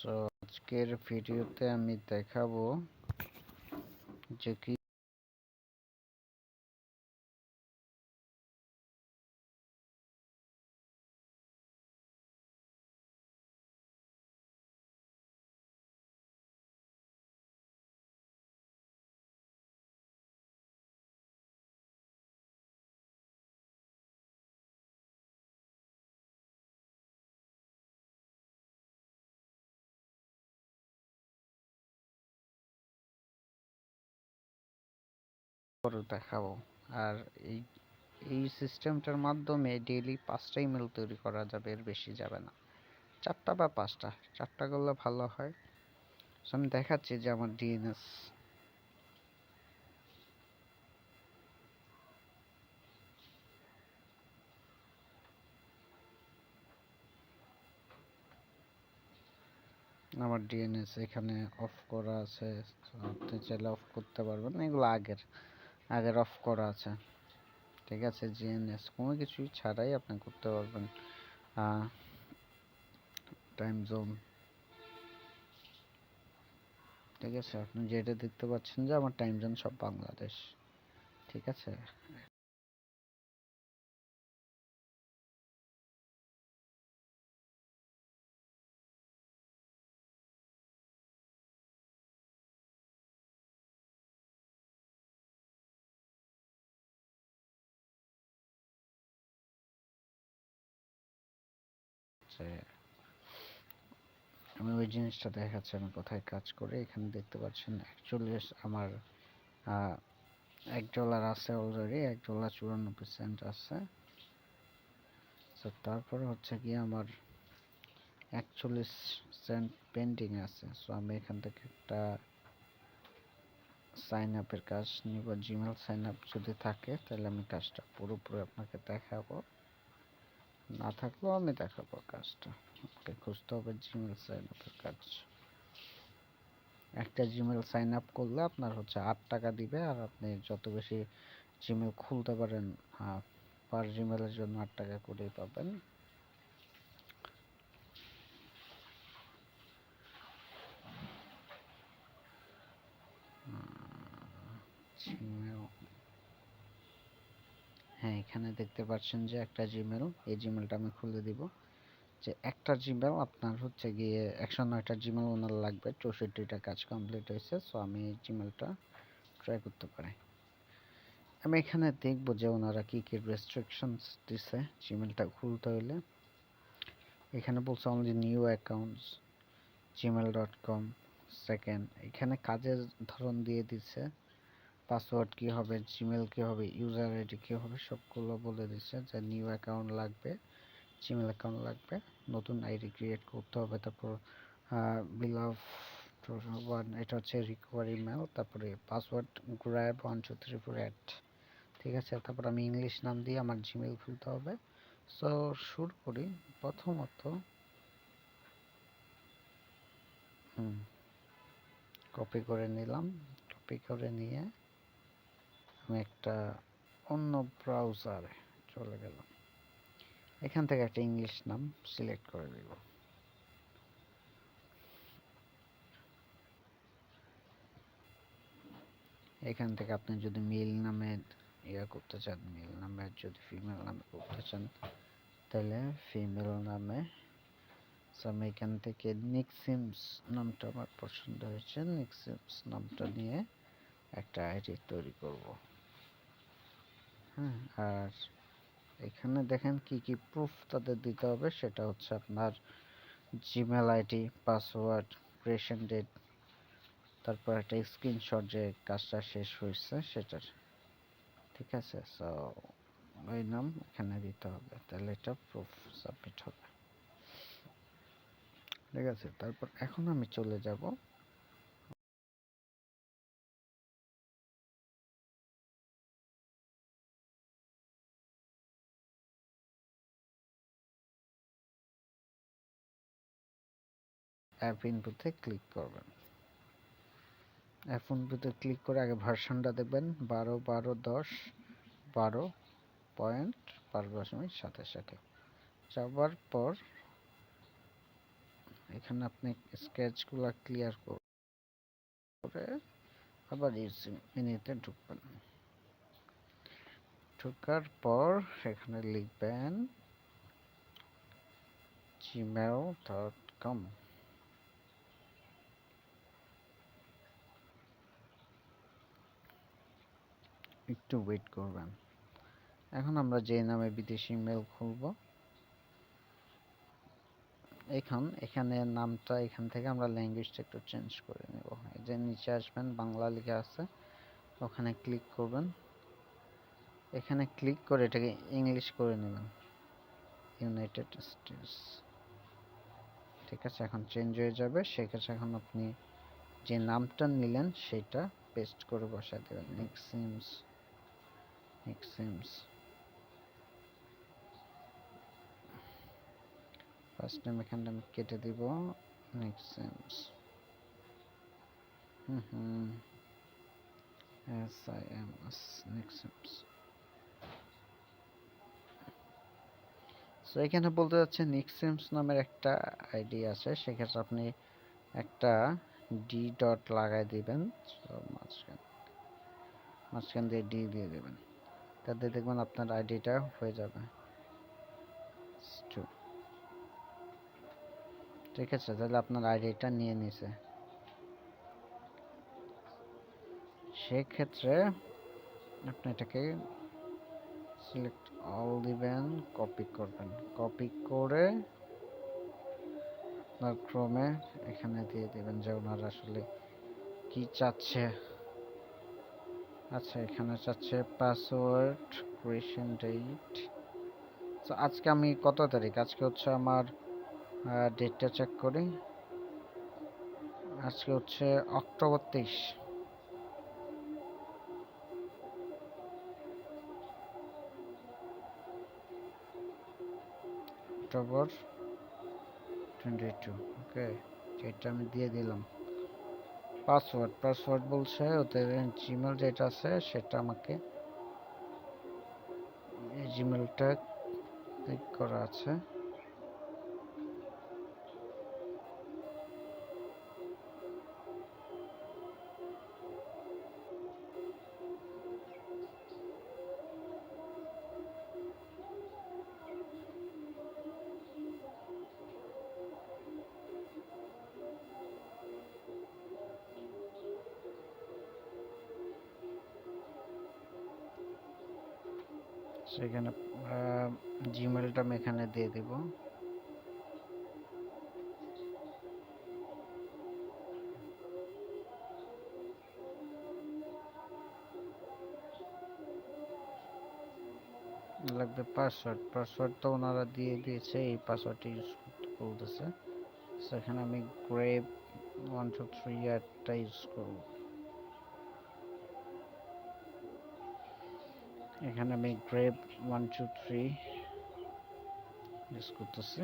So আজকের ভিডিওতে আমি দেখাবো যে কি করে দেখাবো। আর এই এই সিস্টেমটার মাধ্যমে ডেইলি 5টা ইমেল তৈরি করা যাবে, এর বেশি যাবে না। 4টা বা 5টা, 4টা করলে ভালো হয়। সো আমি দেখাচ্ছি যে আমার ডিএনএস এখানে অফ করা আছে। আপনি চাইলে অফ করতে পারবেন, এগুলো আগের অফ করা আছে। ঠিক আছে, জিএনএস কোনো কিছুই ছাড়াই আপনি করতে পারবেন। টাইম জোন, ঠিক আছে, আপনি যেটা দেখতে পাচ্ছেন যে আমার টাইম জোন সব বাংলাদেশ। ঠিক আছে, যে আমি ওই জিনিসটা দেখাচ্ছি আমি কোথায় কাজ করি। এখানে দেখতে পাচ্ছেন অ্যাকচুয়ালি আমার $1 আছে, অলরেডি $1.54 আছে। তো তারপরে হচ্ছে কি আমার 41 সেন্ট পেন্ডিং আছে। সো আমি এখান থেকে একটা সাইন আপের কাজ নিব। জিমেল সাইন আপ যদি থাকে তাহলে আমি কাজটা পুরোপুরি আপনাকে দেখাবো, না থাকলেও আমি দেখাবো কাজটা। আপনাকে খুঁজতে হবে জিমেল সাইন আপের কাজ। একটা জিমেল সাইন আপ করলে আপনার হচ্ছে $8 দিবে, আর আপনি যত বেশি জিমেল খুলতে পারেন পার জিমেলের জন্য $8 করেই পাবেন। হ্যাঁ, এখানে দেখতে পাচ্ছেন যে একটা জিমেল, এই জিমেলটা আমি খুলে দিব। যে একটা জিমেল আপনার হচ্ছে গিয়ে 109টা জিমেল ওনার লাগবে, 64টা কাজ কমপ্লিট হয়েছে। সো আমি এই জিমেলটা ট্রাই করতে পারি। আমি এখানে দেখব যে ওনারা কি কি রেস্ট্রিকশনস দিছে জিমেলটা খুলতে হইলে। এখানে বলছে only new accounts gmail.com second. এখানে কাজের ধরন দিয়ে দিচ্ছে, পাসওয়ার্ড কি হবে, জিমেল কি হবে, ইউজার আইডি কি হবে, সবগুলো বলে দিচ্ছে। যে নিউ অ্যাকাউন্ট লাগবে, জিমেল অ্যাকাউন্ট লাগবে, নতুন আইডি ক্রিয়েট করতে হবে। তারপর বিল অফ ওয়ান, এটা হচ্ছে রিকভারি মেল। তারপরে পাসওয়ার্ড গ্র্যাব 12348। ঠিক আছে, তারপর আমি ইংলিশ নাম দিয়ে আমার জিমেল খুলতে হবে। সো শুরু করি। প্রথমত কপি করে নিলাম। কপি করে নিয়ে আমি একটা অন্য ব্রাউজারে চলে গেলাম। এখান থেকে একটা ইংলিশ নাম সিলেক্ট করে দিব। এখান থেকে আপনি যদি মেল নামে করতে চান, মেল নামে, যদি ফিমেল নামে করতে চান তাহলে ফিমেল নামে। আমি এখান থেকে নিকসিমস নামটা আমার পছন্দ হয়েছে, নিকসিমস নামটা নিয়ে একটা আইডি তৈরি করব। হ্যাঁ, আর এখানে দেখেন কি কি প্রুফ তাদের দিতে হবে। সেটা হচ্ছে আপনার Gmail ID, password, creation date, তারপর একটা স্ক্রিনশট যে কাজটা শেষ হয়েছে সেটার। ঠিক আছে, সো ওই নাম এখানে দিতে হবে, তাহলে এটা প্রুফ সাবমিট হবে। ঠিক আছে, তারপর এখন আমি চলে যাব অ্যাপ ইনপুটে। ক্লিক করবেন, অ্যাপ ইনপুটে ক্লিক করে আগে ভার্সনটা দেখবেন 12.12.12.7 যাওয়ার পর এখানে আপনি স্কেচগুলো ক্লিয়ার করে আবার মিনিতে ঢুকবেন। ঢোকার পর এখানে লিখবেন gmail.com। একটু ওয়েট করবেন। এখন আমরা যে নামে বিদেশি ইমেল খুলব, এখানে নামটা এখান থেকে আমরা ল্যাঙ্গুয়েজটা একটু চেঞ্জ করে নেব। এই যে নিচে আসবেন, বাংলা লেখা আছে, ওখানে ক্লিক করবেন। এখানে ক্লিক করে এটাকে ইংলিশ করে নেবেন, ইউনাইটেড স্টেটস। ঠিক আছে, এখন চেঞ্জ হয়ে যাবে। সেক্ষেত্রে এখন আপনি যে নামটা নিলেন সেটা পেস্ট করে বসায় দেবেন, নিকসিমস। ফার্স্ট নেম এখানে আমি কেটে দিব, নিকসিমস। SIMS, নিকসিমস। সো এখানে বলতে যাচ্ছে নিকসিমস নামের একটা আইডি আছে, সেক্ষেত্রে আপনি একটা ডি ডট লাগাই দিবেন। মাঝখান দিয়ে ডি দিয়ে দেবেন, তাতে দেখবেন আপনার আইডিটা হয়ে যাবে। ঠিক আছে, তাহলে আপনার আইডিটা নিয়ে নিছে। সেক্ষেত্রে আপনি এটাকে সিলেক্ট অল দিবেন, কপি করবেন। কপি করে আপনার ক্রোমে এখানে দিয়ে দিবেন যে ওনারা আসলে কি চাচ্ছে। আচ্ছা, এখানে চাচ্ছে পাসওয়ার্ড, ক্রিয়েশন ডেট। তো আজকে আমি কত তারিখ? আজকে হচ্ছে আমার ডেটটা চেক করি। আজকে হচ্ছে অক্টোবর 23। অক্টোবর 22। ওকে, এটা আমি দিয়ে দিলাম। পাসওয়ার্ড বলছে ওদের জিমেল যেটা আছে সেটা আমাকে, এই জিমেলটা ক্লিক করা আছে। সেখানে জিমেলটা আমি এখানে দিয়ে দিব। লাগবে পাসওয়ার্ড তো ওনারা দিয়ে দিয়েছে, এই পাসওয়ার্ডটা ইউজ করতে বলতেছে। সেখানে আমি গ্রেপ 1 2 3 একটা ইউজ করব। এখানে আমি গ্রেপ 1 2 3 ইউজ করতেছি।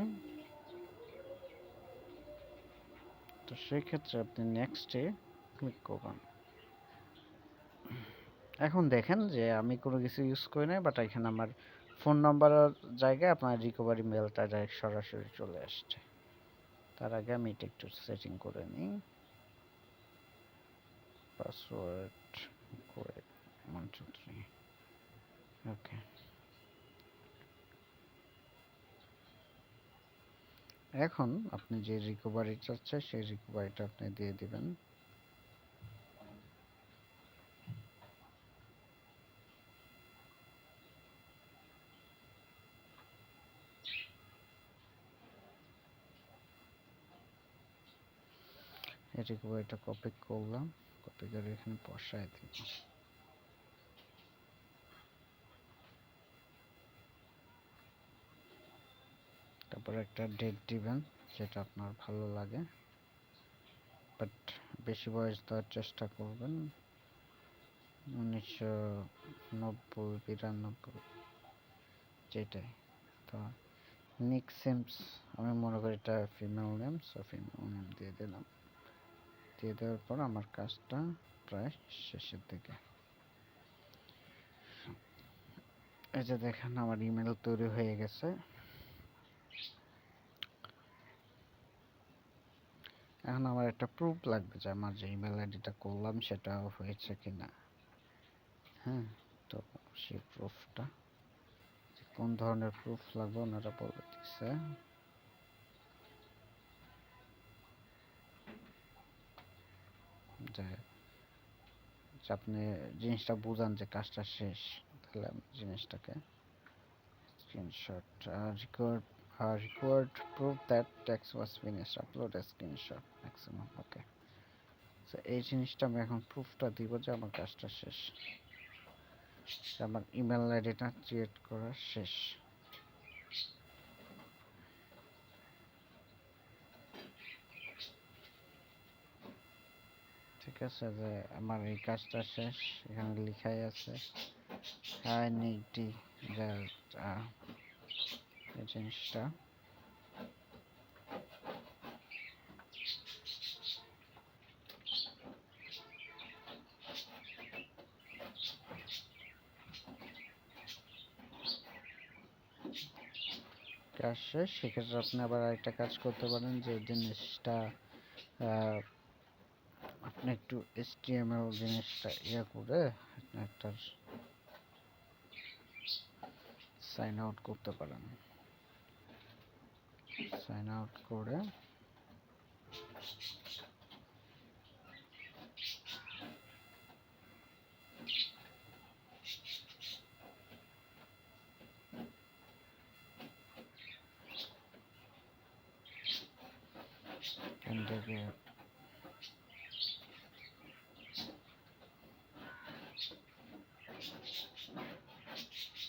তো সেক্ষেত্রে আপনি নেক্সটে ক্লিক করবেন। এখন দেখেন যে আমি কোনো কিছু ইউজ করি নাই, বাট এখানে আমার ফোন নাম্বারের জায়গায় আপনার রিকভারি মেলটা ডাইরেক্ট সরাসরি চলে আসছে। তার আগে আমি এটা একটু সেটিং করে নিই। পাসওয়ার্ড করে 1 2 3। ওকে, এখন আপনি যে রিকভারি চাচ্ছে সেই রিকভারিটা আপনি দিয়ে দিবেন। এই রিকভারিটা কপি করলাম, কপি করে এখানে বসায় দিব। তারপর একটা ডেট দিবেন যেটা আপনার ভালো লাগে, বাট বেশি বয়স দেওয়ার চেষ্টা করবেন, 1990 92 যেটাই। তো নিকসিমস আমি মনে করি এটা female name, so female name দিয়ে দিলাম। দিয়ে দেওয়ার পর আমার কাজটা প্রায় শেষের দিকে। এই যে দেখেন আমার ইমেল তৈরি হয়ে গেছে। এখন আমার একটা প্রুফ লাগবে যে আমার যে ইমেল আইডিটা করলাম সেটা হয়েছে কিনা। হ্যাঁ, তো সেই প্রুফটা কোন ধরনের প্রুফ লাগবে ওনারা বলে দিচ্ছে। যে আপনি জিনিসটা বুঝান যে কাজটা শেষ, তাহলে আমি জিনিসটাকে screenshot required proof that text was finished, upload a screenshot maximum. ওকে, তো এই জিনিসটা আমি এখন প্রুফটা দিব যে আমার কাজটা শেষ, আমার ইমেল আইডিটা ক্রিয়েট করা শেষ। ঠিক আছে, যে আমার এই কাজটা শেষ, এখানে লেখাই আছে I need that এই জিনিসটা কাজ শেষ। সেক্ষেত্রে আপনি আবার আরেকটা কাজ করতে পারেন, যে জিনিসটা আপনি একটু HTML জিনিসটা করে একটা সাইন আউট করতে পারেন। সাইন আউট করে এখান থেকে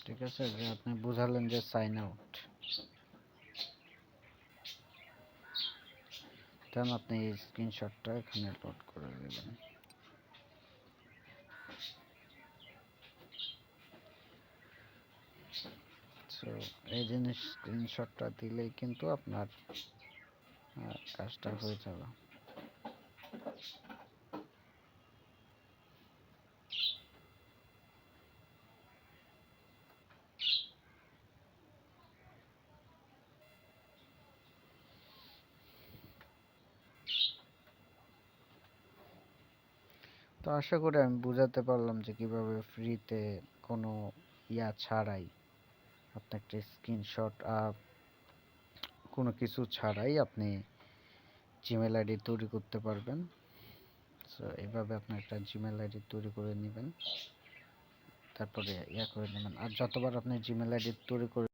ঠিক আছে, যে আপনি বুঝালেন যে সাইন আউট, দেন আপনি এই স্ক্রিনশটটা এখানে লোড করে দেবেন। সো এই জিনিস স্ক্রিনশটটা দিলেই কিন্তু আপনার কাজটা হয়ে যাবে। তো আশা করি আমি বুঝাতে পারলাম যে কিভাবে ফ্রিতে কোনো ছাড়াই আপনি একটা স্ক্রিনশট কোনো কিছু ছাড়াই আপনি জিমেল আইডি তৈরি করতে পারবেন। সো এইভাবে আপনি একটা জিমেল আইডি তৈরি করে নেবেন, তারপরে করে নেবেন। আর যতবার আপনি জিমেল আইডি তৈরি করে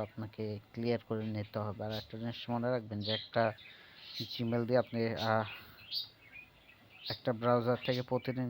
আপনাকে ক্লিয়ার করে নিতে হবে। আর একটা জিনিস মনে রাখবেন যে একটা জিমেল দিয়ে আপনি একটা ব্রাউজার থেকে প্রতিদিন